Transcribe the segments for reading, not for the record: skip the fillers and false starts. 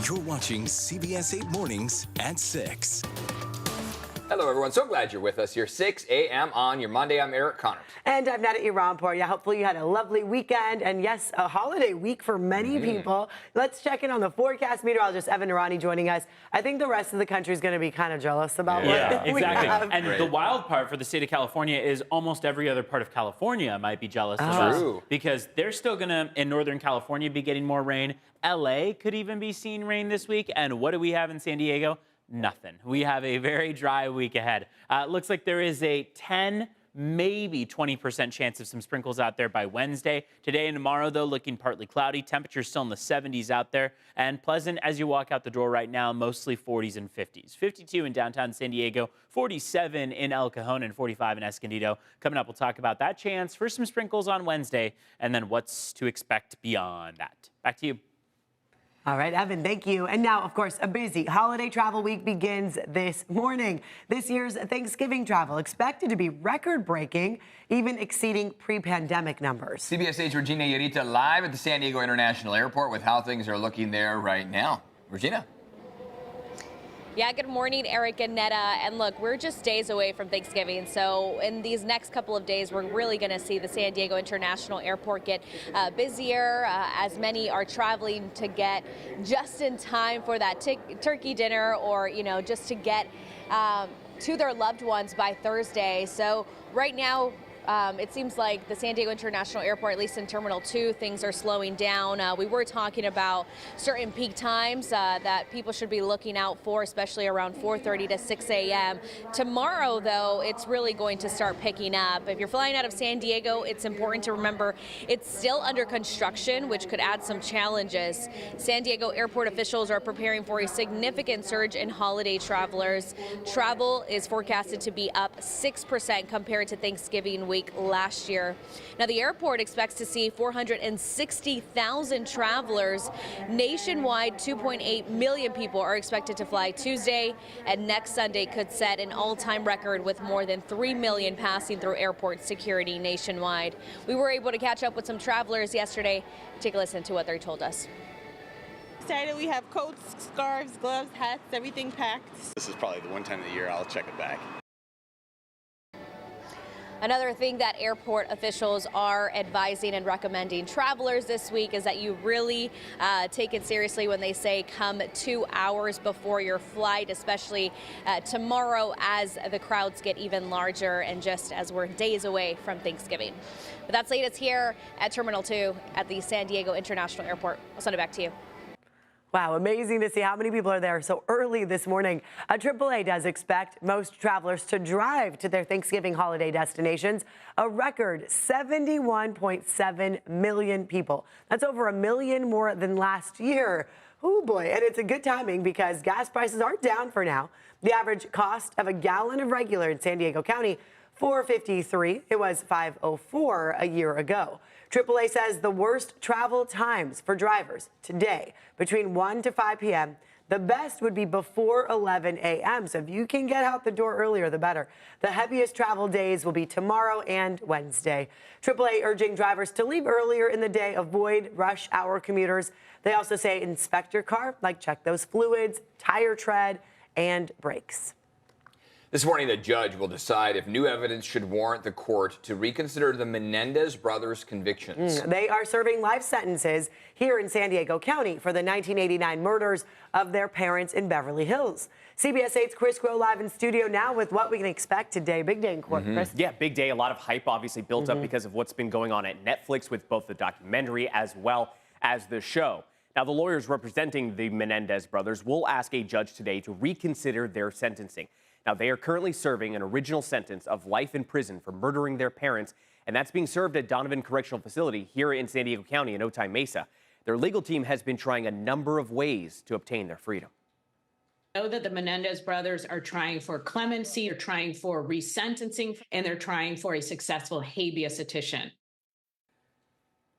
You're watching CBS 8 Mornings at 6. Hello, everyone. So glad you're with us here. 6 a.m. on your Monday. I'm Eric Connors. And I'm Nada Iranpour. Yeah, hopefully you had a lovely weekend. And yes, a holiday week for many people. Let's check in on the forecast. Meteorologist Evan Narani joining us. I think the rest of the country is going to be kind of jealous about what we exactly. have. And the wild part for the state of California is almost every other part of California might be jealous of us because they're still going to, in Northern California, be getting more rain. LA could even be seeing rain this week. And what do we have in San Diego? Nothing. We have a very dry week ahead. Looks like there is a 10, maybe 20% chance of some sprinkles out there by Wednesday. Today and tomorrow, though, looking partly cloudy. Temperatures still in the 70s out there and pleasant as you walk out the door right now, mostly 40s and 50s. 52 in downtown San Diego, 47 in El Cajon, and 45 in Escondido. Coming up, we'll talk about that chance for some sprinkles on Wednesday and then what's to expect beyond that. Back to you. All right, Evan, thank you. And now, of course, a busy holiday travel week begins this morning. This year's Thanksgiving travel expected to be record-breaking, even exceeding pre-pandemic numbers. CBS 8's Regina Yarita live at the San Diego International Airport with how things are looking there right now. Regina? Yeah, good morning, Eric and Netta. And look, we're just days away from Thanksgiving. So in these next couple of days, we're really going to see the San Diego International Airport get busier as many are traveling to get just in time for that turkey dinner or, you know, just to get to their loved ones by Thursday. So right now, it seems like the San Diego International Airport, at least in Terminal 2, things are slowing down. We were talking about certain peak times that people should be looking out for, especially around 4:30 to 6 a.m. Tomorrow, though, it's really going to start picking up. If you're flying out of San Diego, it's important to remember it's still under construction, which could add some challenges. San Diego airport officials are preparing for a significant surge in holiday travelers. Travel is forecasted to be up 6% compared to Thanksgiving week last year. Now, the airport expects to see 460,000 travelers. Nationwide, 2.8 million people are expected to fly Tuesday, and next Sunday could set an all-time record with more than 3 million passing through airport security nationwide. We were able to catch up with some travelers yesterday. Take a listen to what they told us. Excited. We have coats, scarves, gloves, hats, everything packed. This is probably the one time of the year I'll check it back. Another thing that airport officials are advising and recommending travelers this week is that you really take it seriously when they say come 2 hours before your flight, especially tomorrow as the crowds get even larger and just as we're days away from Thanksgiving. But that's latest here at Terminal 2 at the San Diego International Airport. I'll send it back to you. Wow, amazing to see how many people are there so early this morning. AAA does expect most travelers to drive to their Thanksgiving holiday destinations. A record 71.7 million people. That's over 1 million more than last year. Oh boy, and it's a good timing because gas prices are down for now. The average cost of a gallon of regular in San Diego County, $4.53. It was $5.04 a year ago. AAA says the worst travel times for drivers today between 1 to 5 p.m. The best would be before 11 a.m. So if you can get out the door earlier, the better. The heaviest travel days will be tomorrow and Wednesday. AAA urging drivers to leave earlier in the day, avoid rush hour commuters. They also say inspect your car, like check those fluids, tire tread, and brakes. This morning, the judge will decide if new evidence should warrant the court to reconsider the Menendez brothers' convictions. They are serving life sentences here in San Diego County for the 1989 murders of their parents in Beverly Hills. CBS 8's Chris Grow live in studio now with what we can expect today. Big day in court, Chris. Yeah, big day. A lot of hype obviously built up because of what's been going on at Netflix with both the documentary as well as the show. Now, the lawyers representing the Menendez brothers will ask a judge today to reconsider their sentencing. Now, they are currently serving an original sentence of life in prison for murdering their parents, and that's being served at Donovan Correctional Facility here in San Diego County in Otay Mesa. Their legal team has been trying a number of ways to obtain their freedom. Know that the Menendez brothers are trying for clemency, they're trying for resentencing, and they're trying for a successful habeas petition.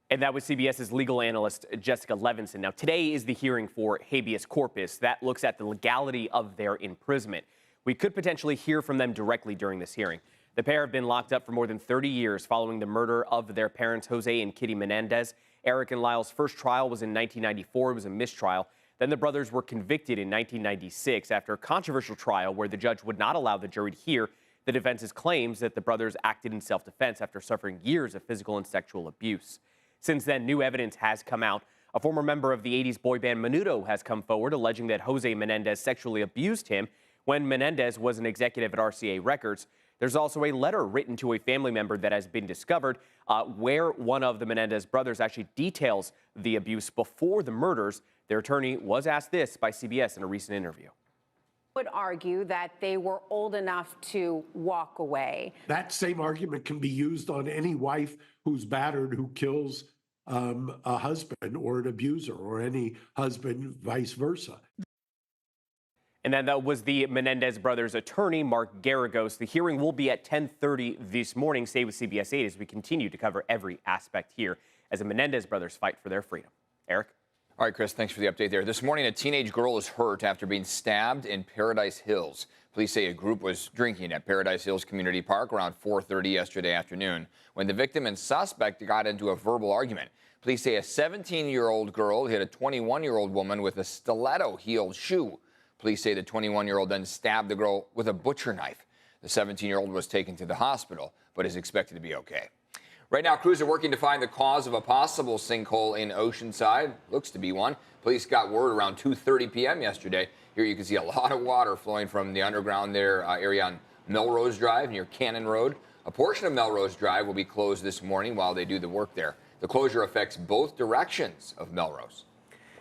And that was CBS's legal analyst, Jessica Levinson. Now, today is the hearing for habeas corpus. That looks at the legality of their imprisonment. We could potentially hear from them directly during this hearing. The pair have been locked up for more than 30 years following the murder of their parents, Jose and Kitty Menendez. Eric and Lyle's first trial was in 1994. It was a mistrial. Then the brothers were convicted in 1996 after a controversial trial where the judge would not allow the jury to hear the defense's claims that the brothers acted in self-defense after suffering years of physical and sexual abuse. Since then, new evidence has come out. A former member of the 80s boy band Menudo has come forward alleging that Jose Menendez sexually abused him when Menendez was an executive at RCA Records. There's also a letter written to a family member that has been discovered where one of the Menendez brothers actually details the abuse before the murders. Their attorney was asked this by CBS in a recent interview. Would argue that they were old enough to walk away. That same argument can be used on any wife who's battered, who kills a husband or an abuser, or any husband, vice versa. And then that was the Menendez brothers' attorney, Mark Garagos. The hearing will be at 10:30 this morning. Stay with CBS 8 as we continue to cover every aspect here as the Menendez brothers fight for their freedom. Eric? All right, Chris, thanks for the update there. This morning, a teenage girl is hurt after being stabbed in Paradise Hills. Police say a group was drinking at Paradise Hills Community Park around 4:30 yesterday afternoon when the victim and suspect got into a verbal argument. Police say a 17-year-old girl hit a 21-year-old woman with a stiletto-heeled shoe. Police say the 21-year-old then stabbed the girl with a butcher knife. The 17-year-old was taken to the hospital, but is expected to be okay. Right now, crews are working to find the cause of a possible sinkhole in Oceanside. Looks to be one. Police got word around 2:30 p.m. yesterday. Here you can see a lot of water flowing from the underground area on Melrose Drive near Cannon Road. A portion of Melrose Drive will be closed this morning while they do the work there. The closure affects both directions of Melrose.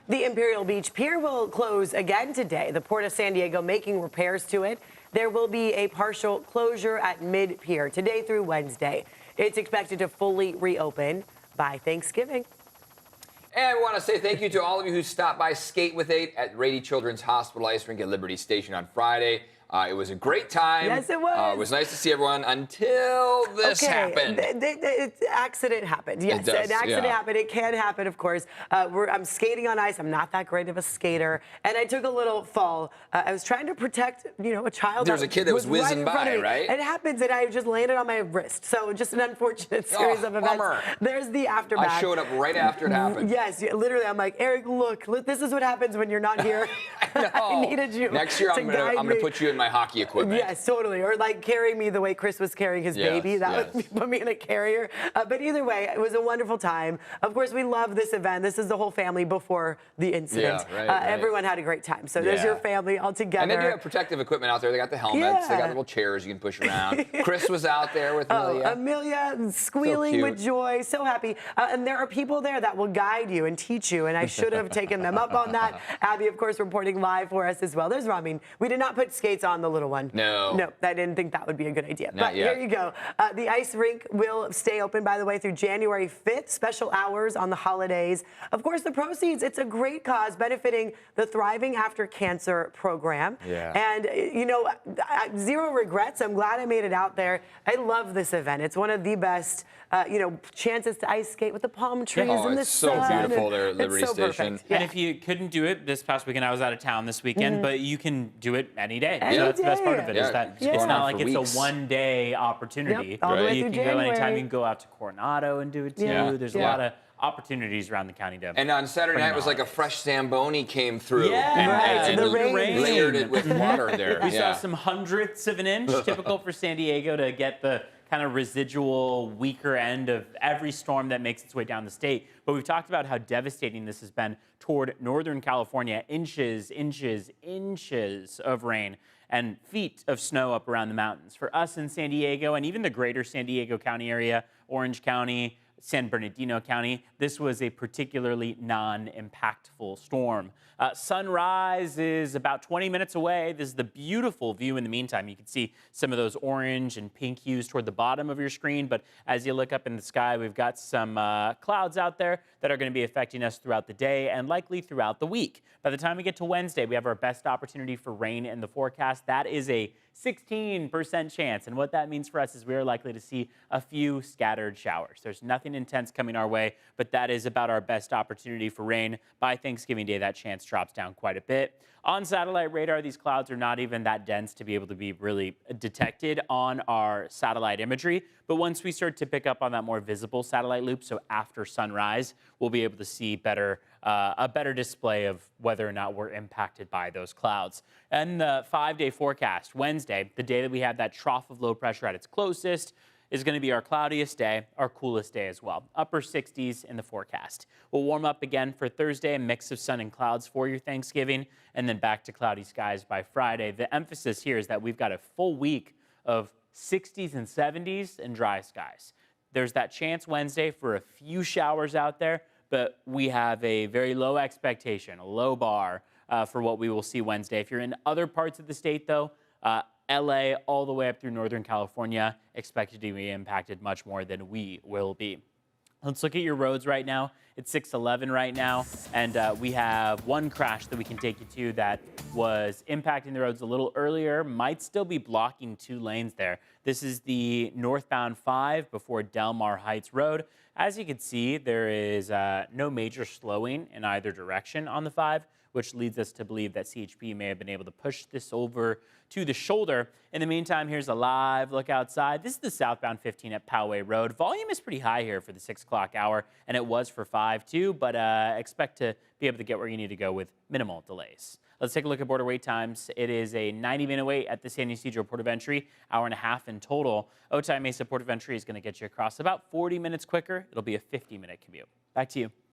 The Imperial Beach Pier will close again today. The Port of San Diego making repairs to it. There will be a partial closure at mid-pier today through Wednesday. It's expected to fully reopen by Thanksgiving. And we want to say thank you to all of you who stopped by Skate with 8 at Rady Children's Hospital Ice Rink at Liberty Station on Friday. It was a great time. Yes, it was. It was nice to see everyone until this happened. Accident happened. Yes, It does, an accident happened. It can happen, of course. I'm skating on ice. I'm not that great of a skater, and I took a little fall. I was trying to protect, a child. There's a kid that was whizzing right in front of by, me. right? It happens, and I just landed on my wrist. So just an unfortunate series of events. Bummer. There's the aftermath. I showed up right after it happened. Yes, literally. I'm like, Eric, look, this is what happens when you're not here. I needed you. Next year, I'm gonna put you in my hockey equipment. Yes, totally. Or like carrying me the way Chris was carrying his baby. That would put me in a carrier. But either way, it was a wonderful time. Of course, we love this event. This is the whole family before the incident. Yeah, right. Everyone had a great time. So there's your family all together. And they do have protective equipment out there. They got the helmets. They got little chairs you can push around. Chris was out there with Amelia. Amelia squealing with joy, so happy. And there are people there that will guide you and teach you. And I should have taken them up on that. Abby, of course, reporting live for us as well. There's Ramin. We did not put skates on the little one. No, I didn't think that would be a good idea. Not yet. Here you go. The ice rink will stay open, by the way, through January 5th. Special hours on the holidays. Of course, the proceeds, it's a great cause benefiting the Thriving After Cancer program. Yeah. And, zero regrets. I'm glad I made it out there. I love this event. It's one of the best, chances to ice skate with the palm trees and the sun. It's so beautiful there at Liberty It's so Station. perfect. Yeah. And if you couldn't do it this past weekend, I was out of town this weekend, but you can do it any day. Any That's the best part of day. it, is that it's not like it's a one-day opportunity. Yep, all the way You through can go anytime. January. You can go out to Coronado and do it too. Yeah. There's a lot of opportunities around the county to And on Saturday night, it was like a fresh Zamboni came through. and the rain. layered it with water there. We saw some hundredths of an inch, typical for San Diego to get the kind of residual weaker end of every storm that makes its way down the state. But we've talked about how devastating this has been toward Northern California. Inches of rain and feet of snow up around the mountains. For us in San Diego and even the greater San Diego County area, Orange County, San Bernardino County, this was a particularly non-impactful storm. Sunrise is about 20 minutes away. This is the beautiful view in the meantime. You can see some of those orange and pink hues toward the bottom of your screen, but as you look up in the sky, we've got some clouds out there that are going to be affecting us throughout the day and likely throughout the week. By the time we get to Wednesday, we have our best opportunity for rain in the forecast. That is a 16% chance, and what that means for us is we are likely to see a few scattered showers. There's nothing intense coming our way, but that is about our best opportunity for rain. By Thanksgiving Day, that chance drops down quite a bit. On satellite radar, these clouds are not even that dense to be able to be really detected on our satellite imagery. But once we start to pick up on that more visible satellite loop, so after sunrise, we'll be able to see a better display of whether or not we're impacted by those clouds. And the 5-day forecast, Wednesday, the day that we have that trough of low pressure at its closest, is going to be our cloudiest day, our coolest day as well. Upper 60s in the forecast. We'll warm up again for Thursday, a mix of sun and clouds for your Thanksgiving, and then back to cloudy skies by Friday. The emphasis here is that we've got a full week of 60s and 70s and dry skies. There's that chance Wednesday for a few showers out there, but we have a very low expectation, a low bar for what we will see Wednesday. If you're in other parts of the state, though, LA all the way up through Northern California, expected to be impacted much more than we will be. Let's look at your roads right now. It's 6:11 right now, and we have one crash that we can take you to that was impacting the roads a little earlier, might still be blocking 2 lanes there. This is the northbound 5 before Del Mar Heights Road. As you can see, there is no major slowing in either direction on the 5, which leads us to believe that CHP may have been able to push this over to the shoulder. In the meantime, here's a live look outside. This is the southbound 15 at Poway Road. Volume is pretty high here for the 6 o'clock hour, and it was for 5 too, but expect to be able to get where you need to go with minimal delays. Let's take a look at border wait times. It is a 90-minute wait at the San Ysidro Port of Entry, hour and a half in total. Otay Mesa Port of Entry is going to get you across about 40 minutes quicker. It'll be a 50-minute commute. Back to you.